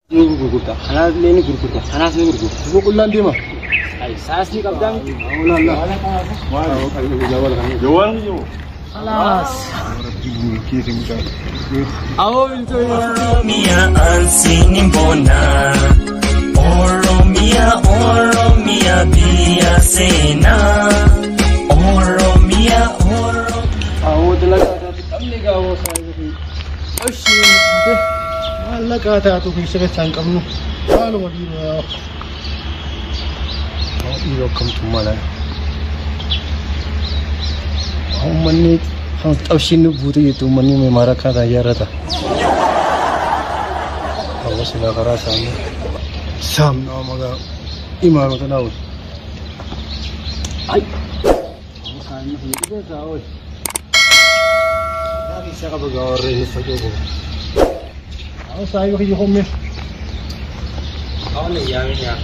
Gurgurta, anas leni gurgurta, anas leni gurgurta. Ibu kullan dima. Ay, sasni kabdam. Allah Allah. Jawal ni jo. Alas. Awo bintu ya. Oromia ansini mbona. Oromia biya sena. Oromia. Awo dalaga tamne ga wo sai. Oshi. Allah ka ta to kishire san kamnu halu wadiwa iyo kam tumala manni han tawshin buti to manni me mara ka da yarata Allah sila kara samna maga imaro ta nawo ai san ni ide ta oi ya bisa ka baga ore ni sajo صاحب خي خمي أنا يا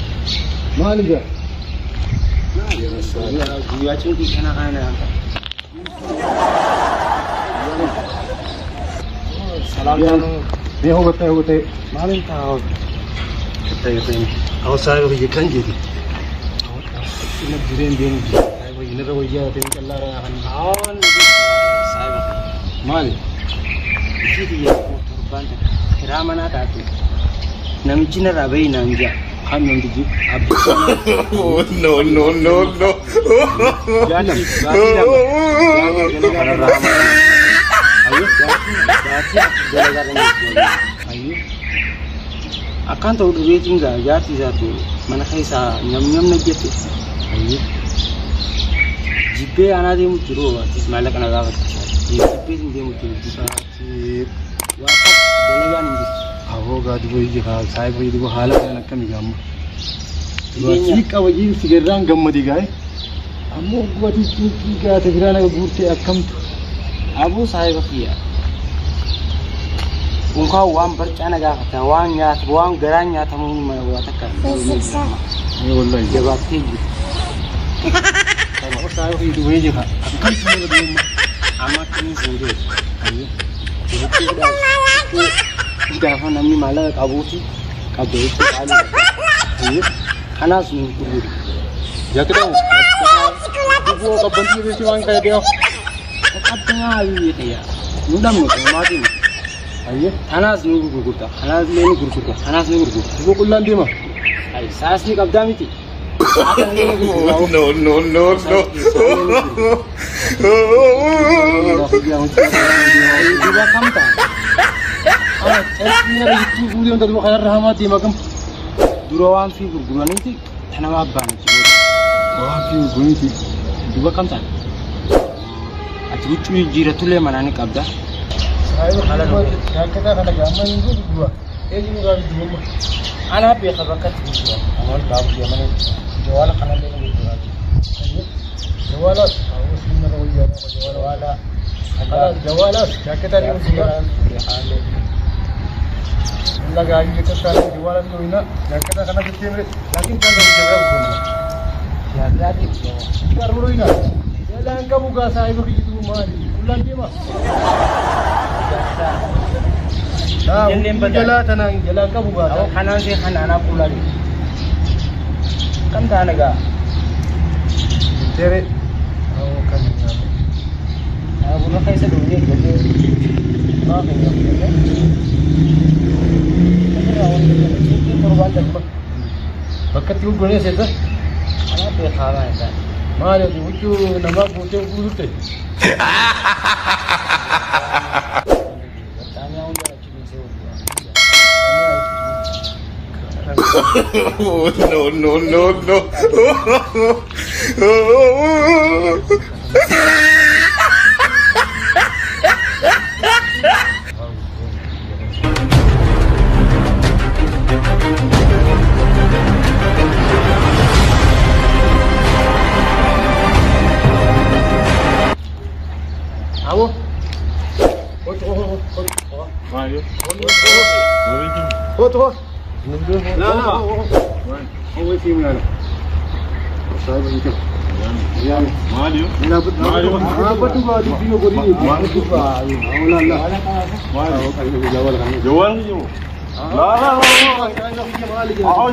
ما لقى لا يا شوفي أنا سلام عليكم ये होते मालूम था होते और सारे ये kan jadi ini jiren dia ini ro ya te Allah ra han साहब mal jadi ya turban Ramana tatu namchina rabai nanja hannun diji abdu no janam ayo akan tahu duwe jinga jati satu mana kaisa nyam na jete ayo jibe anade mutiro malak ana gawa jibe inde mutiro Dalagan ini, aku gak dibuat jihad, saya beri dibuat halak yang nak kami gamu. Ini kau wajib segera gamu digai. Amu buat itu juga segera nak burti akam tu. Abu saya bakia. Ungkau wam bercana gak kata wangnya, wang geranya tamu mana buat takkan. Ini wallah jawab tinggi. Kalau saya beri dibuat jihad, akam semua dibuat. Amat ini sendiri. Ayo. Sudah apa namanya malah kabuti itu kali ini anas nih kubur ya kita ibu kapan sih besi wang kayak dia apa gitu ya mudah mati ayo anas nih gurgurta anas leni gurgurta ibu kullan dima ay sasni kabdam itu no dia kamta ini itu video untuk dua rahmati makam durawan fi gurguran itu tanam abang wah fi gurguran itu dua kamta atucu jiratule manani kabda saya halal ya kita kada gaman itu dua ini juga dua ana pe khabakat dua amal babu yaman jawal kana le dua jawalat awus min rawiya jawala ada jawalat ya kita di usulan lagi aja kita sekarang jualan tu ina, dan kita kena kecil, lagi kan dari jalan pun. Ya jadi, kita dulu ina. Jalan kamu gak saya begitu mari, ulang dia mah. Nah, jalan tenang, jalan kamu gak. Awak kanan sih kanan anak pulang. Kan tak ada. Cewek, awak kan. Nah, bukan kayak sebelumnya, jadi, apa yang Bakat itu guna siapa? Anak berkhala itu. Mana tu itu nama buat buat tu. Tanya orang cuma sewa. No. Awo.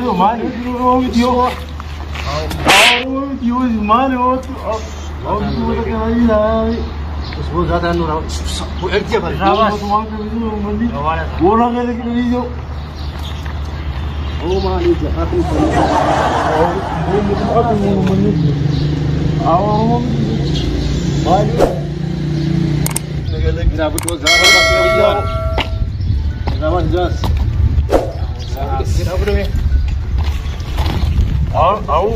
Yo mani video. Video is mani वो ज़्यादा नो रहा वो एक जगह पर तुम्हारे वीडियो मंदी वो ना के लेकिन वीडियो वो मानी जहाँ पे वो मंदी आओ मानी लेकिन अब तो ज़्यादा वीडियो ज़्यादा जस अब रे आओ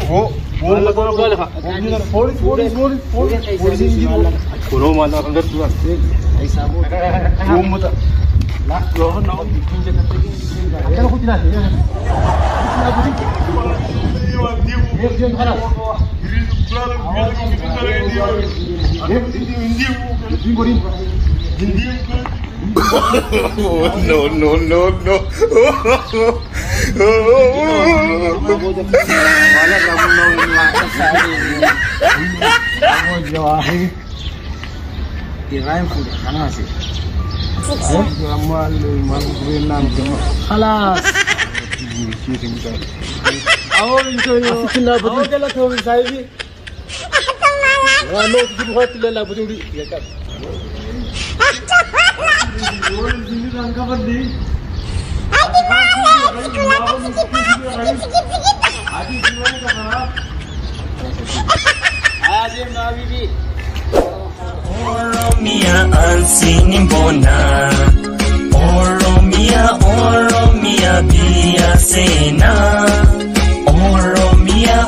वो लगा लगा Kuno mana kan tu kan? Aisyah bu. Kamu tak? Lah, loh, nak pinjam apa lagi? Kalau aku tidak, ya. Dia mana? No, no, no, no. Kirain pun kalah sih. Ramal berenang kalah. Awal itu asiklah betul. Awal kalau kau saya ni. Kalau tu buat lelah betul dia kan. Ini rangka berdi. Adi mana? Sikit. Adi gimana kabar? Adi mana bibi? Oromia ansinin bona Oromia biya sena Oromia